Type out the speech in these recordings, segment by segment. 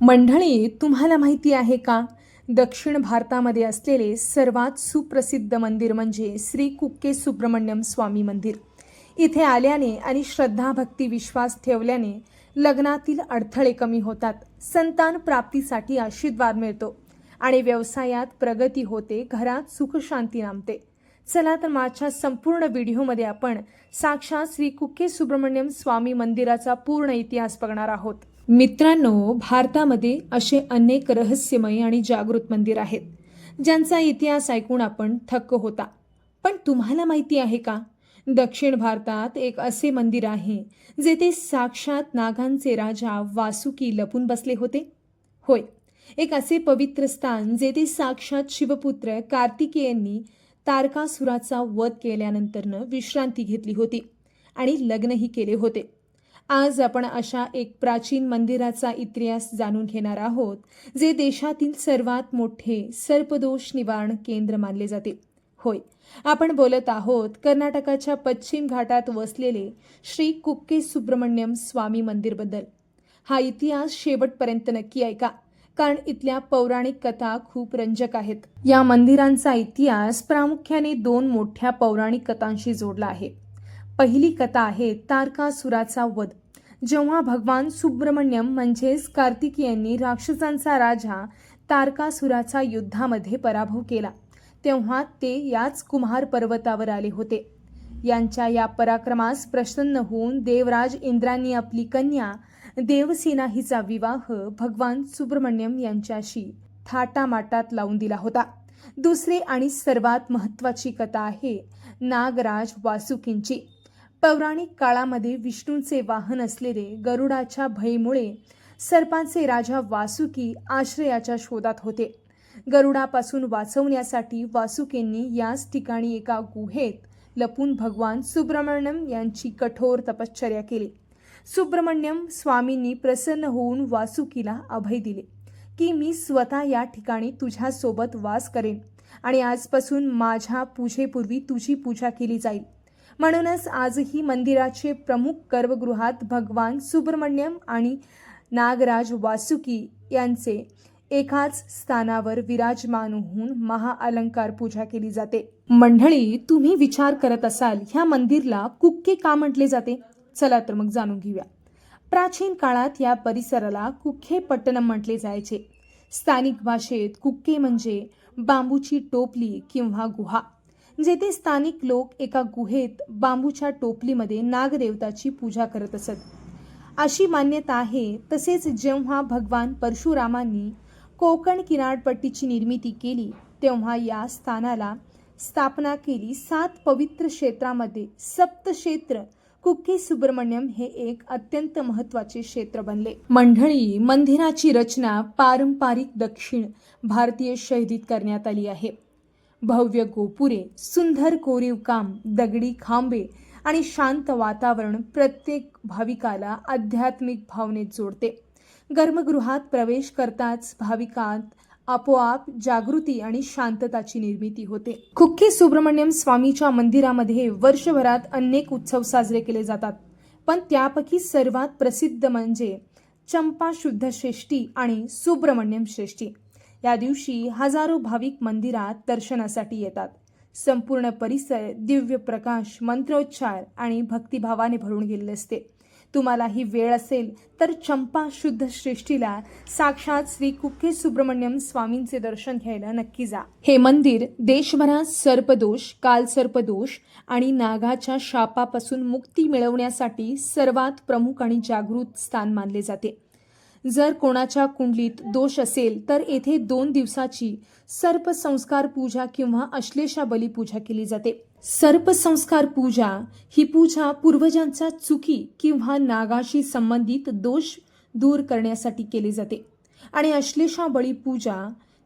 मंडळी, तुम्हाला माहिती आहे का? दक्षिण भारतामध्ये असलेले सर्वात सुप्रसिद्ध मंदिर म्हणजे श्री कुक्के सुब्रमण्यम स्वामी मंदिर. इथे आल्याने आणि श्रद्धा, भक्ती, विश्वास ठेवल्याने लग्नातील अडथळे कमी होतात, संतान प्राप्तीसाठी आशीर्वाद मिळतो आणि व्यवसायात प्रगती होते, घरात सुख शांती नांदते. चला तर माझ्या संपूर्ण व्हिडिओमध्ये आपण साक्षात श्री कुक्के सुब्रमण्यम स्वामी मंदिराचा पूर्ण इतिहास बघणार आहोत. मित्रांनो, भारतामध्ये असे अनेक रहस्यमय आणि जागृत मंदिर आहेत, ज्यांचा इतिहास ऐकून आपण थक्क होता. पण तुम्हाला माहिती आहे का? दक्षिण भारतात एक असे मंदिर आहे जेथे साक्षात नागांचे राजा वासुकी लपून बसले होते. होय, एक असे पवित्र स्थान जेथे साक्षात शिवपुत्र कार्तिकेयांनी तारकासुराचा वध केल्यानंतरनं विश्रांती घेतली होती आणि लग्नही केले होते. आज आपण अशा एक प्राचीन मंदिराचा इतिहास जाणून घेणार आहोत, जे देशातील सर्वात मोठे सर्पदोष निवारण केंद्र मानले जाते. होय, आपण बोलत आहोत कर्नाटकाच्या पश्चिम घाटात वसलेले श्री कुक्के सुब्रमण्यम स्वामी मंदिरबद्दल. हा इतिहास शेवटपर्यंत नक्की ऐका, कारण इथल्या पौराणिक कथा खूप रंजक आहेत. या मंदिरांचा इतिहास प्रामुख्याने दोन मोठ्या पौराणिक कथांशी जोडला आहे. पहिली कथा आहे तारकासुराचा वध. जेव्हा भगवान सुब्रमण्यम म्हणजेच कार्तिकेयांनी राक्षसांचा राजा तारकासुराचा युद्धामध्ये पराभव केला, तेव्हा ते याच कुमार पर्वतावर आले होते. यांच्या या पराक्रमास प्रसन्न होऊन देवराज इंद्रांनी आपली कन्या देवसेना हिचा विवाह भगवान सुब्रमण्यम यांच्याशी थाटामाटात लावून दिला होता. दुसरी आणि सर्वात महत्त्वाची कथा आहे नागराज वासुकींची. पौराणिक काळामध्ये विष्णूंचे वाहन असलेले गरुडाच्या भयेमुळे सर्पांचे राजा वासुकी आश्रयाच्या शोधात होते. गरुडापासून वाचवण्यासाठी वासुकींनी याच ठिकाणी एका गुहेत लपून भगवान सुब्रमण्यम यांची कठोर तपश्चर्या केली. सुब्रमण्यम स्वामींनी प्रसन्न होऊन वासुकीला अभय दिले की मी स्वतः या ठिकाणी तुझ्यासोबत वास करेन आणि आजपासून माझ्या पूजेपूर्वी तुझी पूजा केली जाईल. म्हणूनच आजही मंदिराचे प्रमुख गर्भगृहात भगवान सुब्रमण्यम आणि नागराज वासुकी यांचे एकाच स्थानावर विराजमान होऊन महाअलंकार पूजा केली जाते. मंडळी, तुम्ही विचार करत असाल, ह्या मंदिरला कुक्के का म्हटले जाते? चला तर मग जाणून घेऊया. प्राचीन काळात या परिसराला कुक्के पट्टणम म्हटले जायचे. स्थानिक भाषेत कुक्के म्हणजे बांबूची टोपली किंवा गुहा, जेथे स्थानिक लोक एका गुहेत बांबूच्या टोपलीमध्ये नागदेवताची पूजा करत असत, अशी मान्यता आहे. तसेच जेव्हा भगवान परशुरामांनी कोकण किनारपट्टीची निर्मिती केली, तेव्हा या स्थानाला स्थापना केली. 7 पवित्र क्षेत्रामध्ये सप्तक्षेत्र कुक्के सुब्रमण्यम हे एक अत्यंत महत्त्वाचे क्षेत्र बनले. मंडळी, मंदिराची रचना पारंपरिक दक्षिण भारतीय शैलीत करण्यात आली आहे. भव्य गोपुरे, सुंदर कोरीव काम, दगडी खांबे आणि शांत वातावरण प्रत्येक भाविकाला आध्यात्मिक भावनेत जोडते. गर्भगृहात प्रवेश करताच भाविकांत आपोआप जागृती आणि शांतताची निर्मिती होते. कुक्के सुब्रमण्यम स्वामीच्या मंदिरामध्ये वर्षभरात अनेक उत्सव साजरे केले जातात, पण त्यापैकी सर्वात प्रसिद्ध म्हणजे चंपा शुद्ध षष्ठी आणि सुब्रमण्यम षष्ठी. या दिवशी हजारो भाविक मंदिरात दर्शनासाठी येतात. संपूर्ण परिसर दिव्य प्रकाश, मंत्रोच्चार आणि भक्तिभावाने भरून गेलेले असते. तुम्हाला ही वेळ असेल तर चंपा शुद्ध सृष्टीला साक्षात श्री कुक्के सुब्रमण्यम स्वामींचे दर्शन घ्यायला नक्की जा. हे मंदिर देशभरात सर्पदोष, कालसर्पदोष आणि नागाच्या शापापासून मुक्ती मिळवण्यासाठी सर्वात प्रमुख आणि जागृत स्थान मानले जाते. जर कोणाच्या कुंडलीत दोष असेल तर येथे 2 दिवसाची सर्पसंस्कार पूजा किंवा अश्लेषा बली पूजा केली जाते. सर्पसंस्कार पूजा ही पूजा पूर्वजांच्या चुकी किंवा नागाशी संबंधित दोष दूर करण्यासाठी केली जाते आणि अश्लेषा बळी पूजा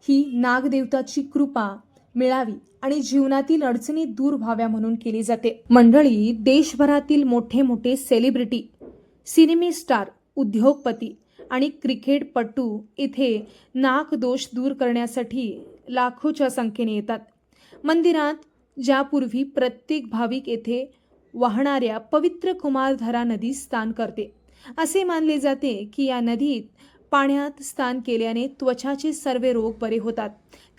ही नागदेवताची कृपा मिळावी आणि जीवनातील अडचणी दूर व्हाव्या म्हणून केली जाते. मंडळी, देशभरातील मोठे मोठे सेलिब्रिटी, सिनेमे स्टार, उद्योगपती आणि क्रिकेटपटू इथे नागदोष दूर करण्यासाठी लाखोच्या संख्येने येतात. मंदिरात ज्यापूर्वी प्रत्येक भाविक येथे वाहणाऱ्या पवित्र कुमारधारा नदीत स्नान करते. असे मानले जाते की या नदीत पाण्यात स्नान केल्याने त्वचाचे सर्व रोग बरे होतात,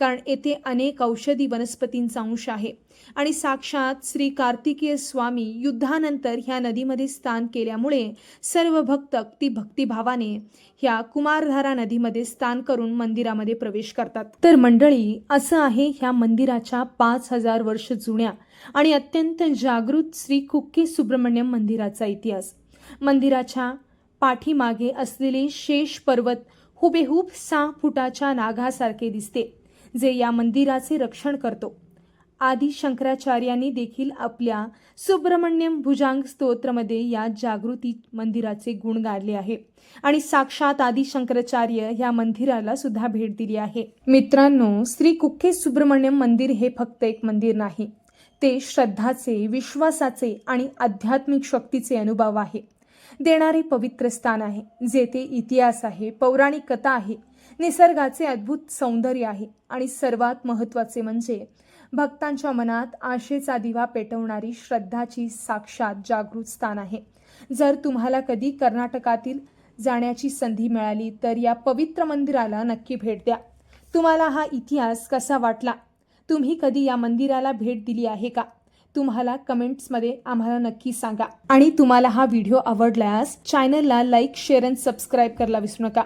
कारण येथे अनेक औषधी वनस्पतींचा अंश आहे आणि साक्षात श्री कार्तिकेय स्वामी युद्धानंतर ह्या नदीमध्ये स्नान केल्यामुळे सर्व भक्त अगदी भक्तिभावाने ह्या कुमारधारा नदीमध्ये स्नान करून मंदिरामध्ये प्रवेश करतात। तर मंडळी, असं आहे ह्या मंदिराच्या 5000 वर्ष जुन्या आणि अत्यंत जागृत श्री कुक्के सुब्रमण्यम मंदिराचा इतिहास। मंदिराच्या पाठीमागे असलेले शेष पर्वत हुबेहूब 6 फुटाच्या नागासारखे दिसते, जे या मंदिराचे रक्षण करतो। आदि शंकराचार्यांनी देखील आपल्या सुब्रमण्यम भुजंग स्तोत्रमध्ये या जागृती मंदिराचे गुण गायले आहे आणि साक्षात आदि शंकराचार्य या मंदिराला सुद्धा भेट दिली आहे। मित्रांनो, श्री कुक्के सुब्रमण्यम मंदिर हे फक्त एक मंदिर नाही, ते श्रद्धाचे, विश्वासाचे आणि आध्यात्मिक शक्तीचे अनुभव आहे देणारे पवित्र स्थान आहे, जेथे इतिहास आहे, पौराणिक कथा आहे, निसर्गाचे अद्भुत सौंदर्य आहे आणि सर्वात महत्त्वाचे म्हणजे भक्तांच्या मनात आशेचा दिवा पेटवणारी श्रद्धाची साक्षात जागृत स्थान आहे। जर तुम्हाला कधी कर्नाटकातील जाण्याची संधी मिळाली तर या पवित्र मंदिराला नक्की भेट द्या। तुम्हाला हा इतिहास कसा वाटला? तुम्ही कधी या मंदिराला भेट दिली आहे का? तुम्हाला कमेंट्समध्ये आम्हाला नक्की सांगा आणि तुम्हाला हा व्हिडिओ आवडल्यास चॅनलला लाईक, शेअर आणि सबस्क्राईब करायला विसरू नका।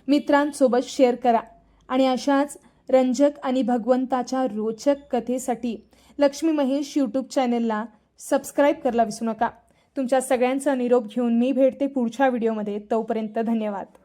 मित्रांसोबत शेअर करा आणि अशाच रंजक आणि भगवंताच्या रोचक कथेसाठी लक्ष्मी महेश यूट्यूब चॅनलला सबस्क्राईब करायला विसरू नका। तुमच्या सगळ्यांचा निरोप घेऊन मी भेटते पुढच्या व्हिडिओमध्ये। तोपर्यंत धन्यवाद।